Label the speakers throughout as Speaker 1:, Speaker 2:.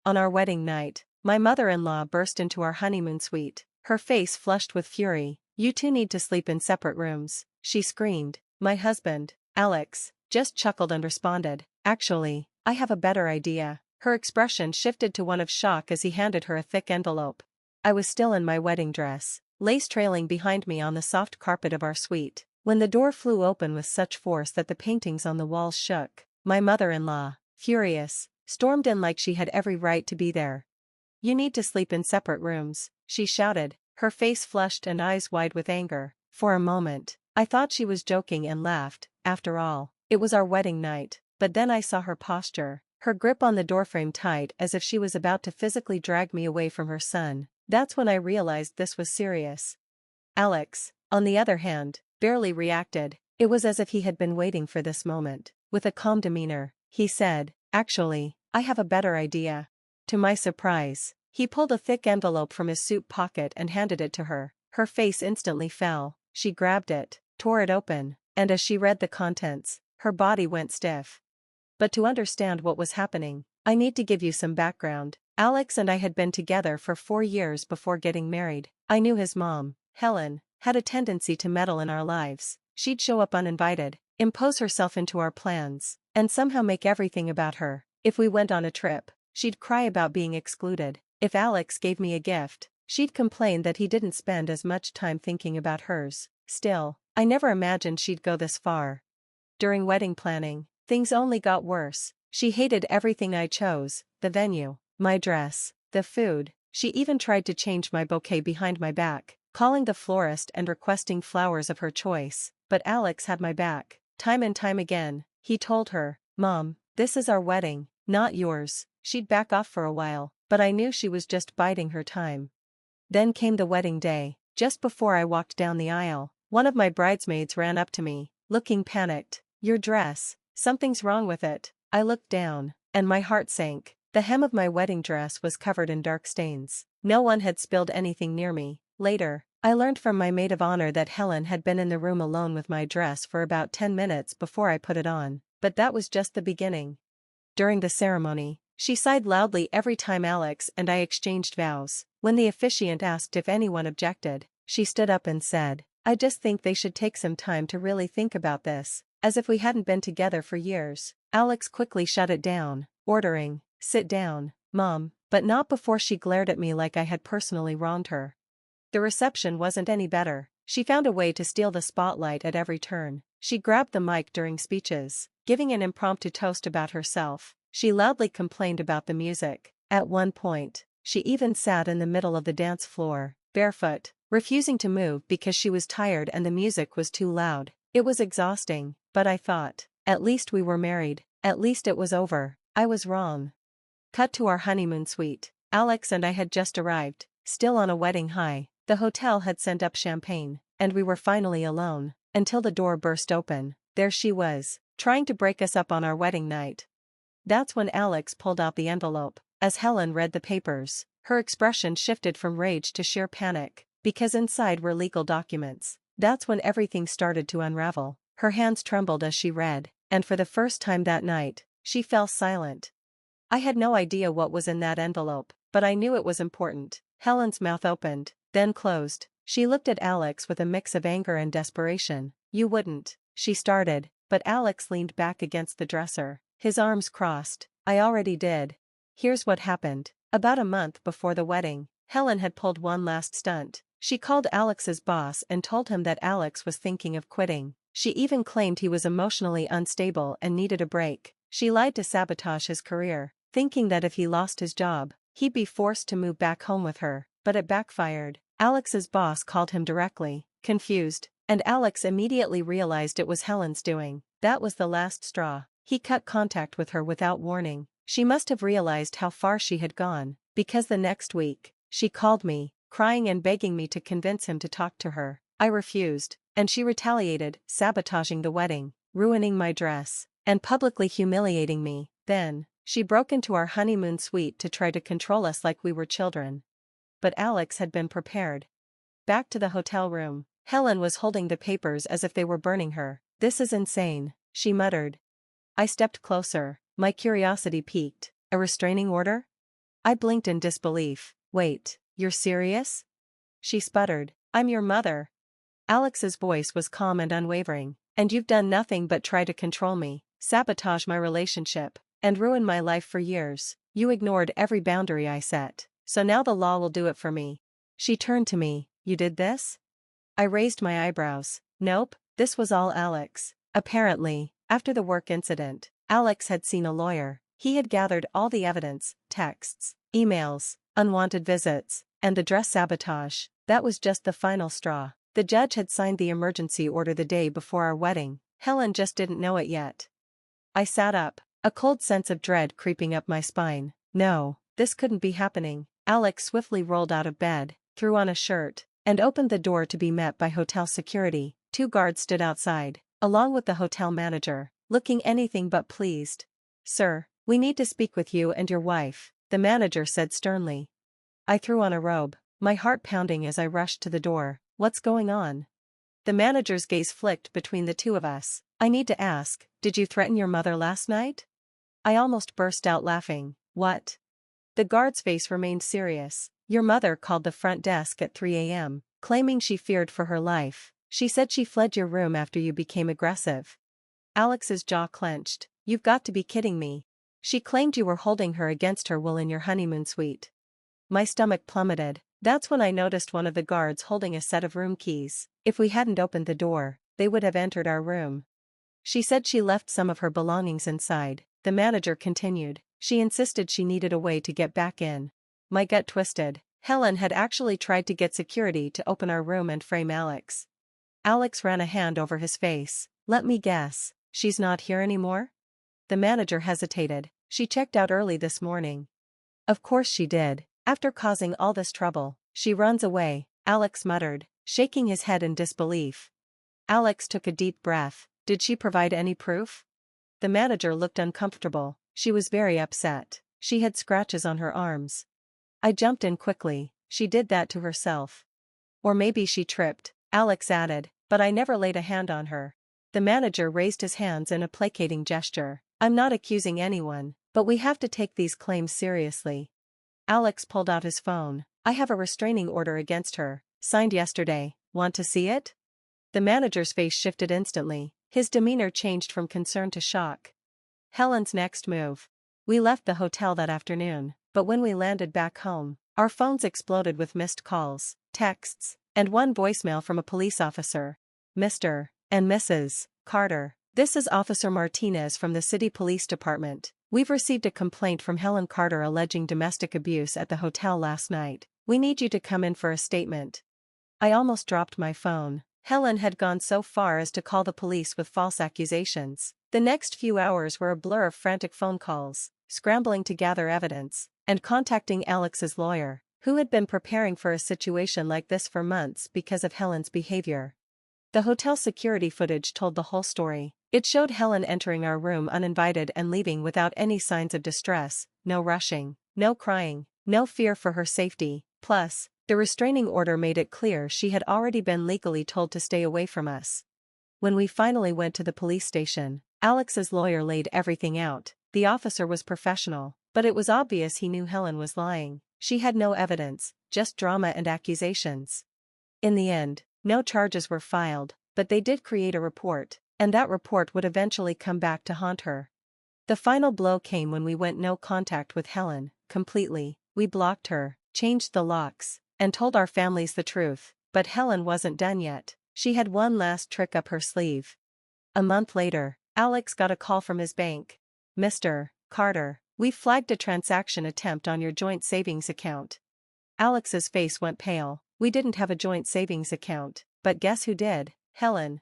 Speaker 1: On our wedding night, my mother-in-law burst into our honeymoon suite, her face flushed with fury. "You two need to sleep in separate rooms," she screamed. My husband, Alex, just chuckled and responded, "Actually, I have a better idea." Her expression shifted to one of shock as he handed her a thick envelope. I was still in my wedding dress, lace trailing behind me on the soft carpet of our suite, when the door flew open with such force that the paintings on the walls shook. My mother-in-law, furious, stormed in like she had every right to be there. "You need to sleep in separate rooms," she shouted, her face flushed and eyes wide with anger. For a moment, I thought she was joking and laughed. After all, it was our wedding night. But then I saw her posture, her grip on the doorframe tight as if she was about to physically drag me away from her son. That's when I realized this was serious. Alex, on the other hand, barely reacted. It was as if he had been waiting for this moment. With a calm demeanor, he said, "Actually, I have a better idea." To my surprise, he pulled a thick envelope from his suit pocket and handed it to her. Her face instantly fell. She grabbed it, tore it open, and as she read the contents, her body went stiff. But to understand what was happening, I need to give you some background. Alex and I had been together for 4 years before getting married. I knew his mom, Helen, had a tendency to meddle in our lives. She'd show up uninvited, impose herself into our plans, and somehow make everything about her. If we went on a trip, she'd cry about being excluded. If Alex gave me a gift, she'd complain that he didn't spend as much time thinking about hers. Still, I never imagined she'd go this far. During wedding planning, things only got worse. She hated everything I chose: the venue, my dress, the food. She even tried to change my bouquet behind my back, calling the florist and requesting flowers of her choice. But Alex had my back. Time and time again, he told her, "Mom, this is our wedding, not yours." She'd back off for a while, but I knew she was just biding her time. Then came the wedding day. Just before I walked down the aisle, one of my bridesmaids ran up to me, looking panicked. "Your dress, something's wrong with it." I looked down, and my heart sank. The hem of my wedding dress was covered in dark stains. No one had spilled anything near me. Later, I learned from my maid of honor that Helen had been in the room alone with my dress for about 10 minutes before I put it on. But that was just the beginning. During the ceremony, she sighed loudly every time Alex and I exchanged vows. When the officiant asked if anyone objected, she stood up and said, "I just think they should take some time to really think about this," as if we hadn't been together for years. Alex quickly shut it down, ordering, "Sit down, Mom," but not before she glared at me like I had personally wronged her. The reception wasn't any better. She found a way to steal the spotlight at every turn. She grabbed the mic during speeches, giving an impromptu toast about herself. She loudly complained about the music. At one point, she even sat in the middle of the dance floor, barefoot, refusing to move because she was tired and the music was too loud. It was exhausting, but I thought, at least we were married, at least it was over. I was wrong. Cut to our honeymoon suite. Alex and I had just arrived, still on a wedding high. The hotel had sent up champagne, and we were finally alone, until the door burst open. There she was, trying to break us up on our wedding night. That's when Alex pulled out the envelope. As Helen read the papers, her expression shifted from rage to sheer panic, because inside were legal documents. That's when everything started to unravel. Her hands trembled as she read, and for the first time that night, she fell silent. I had no idea what was in that envelope, but I knew it was important. Helen's mouth opened, then closed. She looked at Alex with a mix of anger and desperation. "You wouldn't," she started, but Alex leaned back against the dresser, his arms crossed. "I already did. Here's what happened. About a month before the wedding, Helen had pulled one last stunt. She called Alex's boss and told him that Alex was thinking of quitting. She even claimed he was emotionally unstable and needed a break. She lied to sabotage his career, thinking that if he lost his job, he'd be forced to move back home with her. But it backfired. Alex's boss called him directly, confused, and Alex immediately realized it was Helen's doing. That was the last straw. He cut contact with her without warning. She must have realized how far she had gone, because the next week, she called me, crying and begging me to convince him to talk to her. I refused, and she retaliated, sabotaging the wedding, ruining my dress, and publicly humiliating me. Then, she broke into our honeymoon suite to try to control us like we were children. But Alex had been prepared. Back to the hotel room, Helen was holding the papers as if they were burning her. "This is insane," she muttered. I stepped closer, my curiosity piqued. "A restraining order?" I blinked in disbelief. Wait, you're serious? She sputtered. I'm your mother. Alex's voice was calm and unwavering. And you've done nothing but try to control me, sabotage my relationship, and ruin my life for years. You ignored every boundary I set, so now the law will do it for me. She turned to me. You did this? I raised my eyebrows. Nope, this was all Alex. Apparently, after the work incident, Alex had seen a lawyer. He had gathered all the evidence, texts, emails, unwanted visits, and the dress sabotage. That was just the final straw. The judge had signed the emergency order the day before our wedding. Helen just didn't know it yet. I sat up, a cold sense of dread creeping up my spine. No, this couldn't be happening. Alex swiftly rolled out of bed, threw on a shirt, and opened the door to be met by hotel security. 2 guards stood outside, along with the hotel manager, looking anything but pleased. Sir, we need to speak with you and your wife, the manager said sternly. I threw on a robe, my heart pounding as I rushed to the door. What's going on? The manager's gaze flicked between the two of us. I need to ask, did you threaten your mother last night? I almost burst out laughing. What? The guard's face remained serious. Your mother called the front desk at 3 a.m., claiming she feared for her life. She said she fled your room after you became aggressive. Alex's jaw clenched. You've got to be kidding me. She claimed you were holding her against her will in your honeymoon suite. My stomach plummeted. That's when I noticed one of the guards holding a set of room keys. If we hadn't opened the door, they would have entered our room. She said she left some of her belongings inside, the manager continued. She insisted she needed a way to get back in. My gut twisted. Helen had actually tried to get security to open our room and frame Alex. Alex ran a hand over his face. Let me guess, she's not here anymore? The manager hesitated. She checked out early this morning. Of course she did. After causing all this trouble, she runs away, Alex muttered, shaking his head in disbelief. Alex took a deep breath. Did she provide any proof? The manager looked uncomfortable. She was very upset. She had scratches on her arms. I jumped in quickly. She did that to herself. Or maybe she tripped, Alex added, but I never laid a hand on her. The manager raised his hands in a placating gesture. I'm not accusing anyone, but we have to take these claims seriously. Alex pulled out his phone. I have a restraining order against her, signed yesterday. Want to see it? The manager's face shifted instantly. His demeanor changed from concern to shock. Helen's next move. We left the hotel that afternoon, but when we landed back home, our phones exploded with missed calls, texts, and one voicemail from a police officer. Mr. and Mrs. Carter, this is Officer Martinez from the City Police Department. We've received a complaint from Helen Carter alleging domestic abuse at the hotel last night. We need you to come in for a statement. I almost dropped my phone. Helen had gone so far as to call the police with false accusations. The next few hours were a blur of frantic phone calls, scrambling to gather evidence, and contacting Alex's lawyer, who had been preparing for a situation like this for months because of Helen's behavior. The hotel security footage told the whole story. It showed Helen entering our room uninvited and leaving without any signs of distress, no rushing, no crying, no fear for her safety. Plus, the restraining order made it clear she had already been legally told to stay away from us. When we finally went to the police station, Alex's lawyer laid everything out. The officer was professional, but it was obvious he knew Helen was lying. She had no evidence, just drama and accusations. In the end, no charges were filed, but they did create a report, and that report would eventually come back to haunt her. The final blow came when we went no contact with Helen, completely. We blocked her, changed the locks, and told our families the truth, but Helen wasn't done yet. She had one last trick up her sleeve. A month later, Alex got a call from his bank. Mr. Carter, we flagged a transaction attempt on your joint savings account. Alex's face went pale. We didn't have a joint savings account, but guess who did? Helen.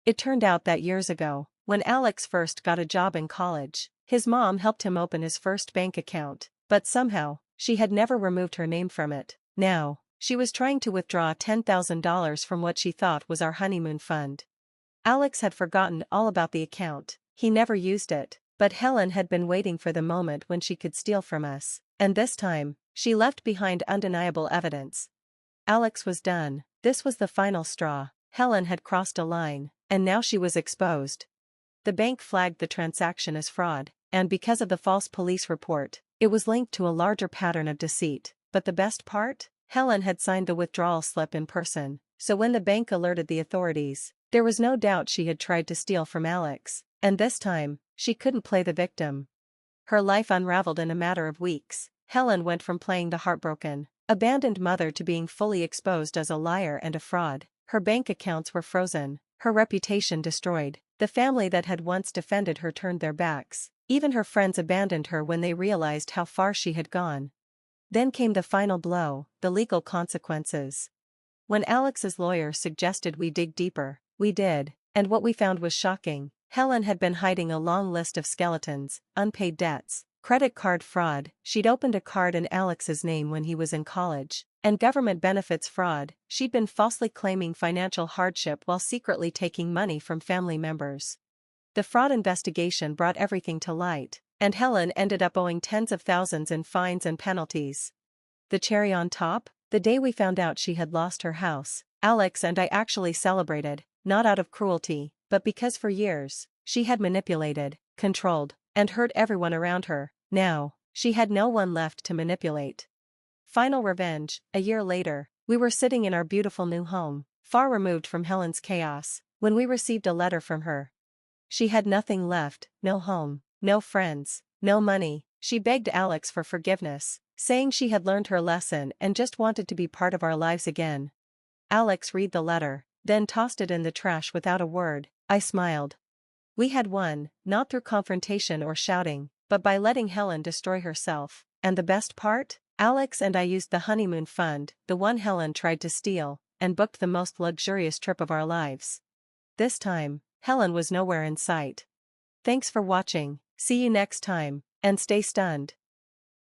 Speaker 1: It turned out that years ago, when Alex first got a job in college, his mom helped him open his first bank account, but somehow, she had never removed her name from it. Now, she was trying to withdraw $10,000 from what she thought was our honeymoon fund. Alex had forgotten all about the account. He never used it, but Helen had been waiting for the moment when she could steal from us, and this time, she left behind undeniable evidence. Alex was done. This was the final straw. Helen had crossed a line, and now she was exposed. The bank flagged the transaction as fraud, and because of the false police report, It was linked to a larger pattern of deceit, but the best part? Helen had signed the withdrawal slip in person, so when the bank alerted the authorities, there was no doubt she had tried to steal from Alex, and this time, she couldn't play the victim. Her life unraveled in a matter of weeks. Helen went from playing the heartbroken, abandoned mother to being fully exposed as a liar and a fraud. Her bank accounts were frozen, her reputation destroyed. The family that had once defended her turned their backs. Even her friends abandoned her when they realized how far she had gone. Then came the final blow, the legal consequences. When Alex's lawyer suggested we dig deeper, we did, and what we found was shocking. Helen had been hiding a long list of skeletons, unpaid debts, credit card fraud, she'd opened a card in Alex's name when he was in college, and government benefits fraud. She'd been falsely claiming financial hardship while secretly taking money from family members. The fraud investigation brought everything to light, and Helen ended up owing tens of thousands in fines and penalties. The cherry on top? The day we found out she had lost her house, Alex and I actually celebrated, not out of cruelty, but because for years, she had manipulated, controlled, and hurt everyone around her. Now, she had no one left to manipulate. Final revenge. A year later, we were sitting in our beautiful new home, far removed from Helen's chaos, when we received a letter from her. She had nothing left, no home, no friends, no money. She begged Alex for forgiveness, saying she had learned her lesson and just wanted to be part of our lives again. Alex read the letter, then tossed it in the trash without a word. I smiled. We had won, not through confrontation or shouting, but by letting Helen destroy herself. And the best part? Alex and I used the honeymoon fund, the one Helen tried to steal, and booked the most luxurious trip of our lives. This time, Helen was nowhere in sight. Thanks for watching, see you next time, and stay stunned.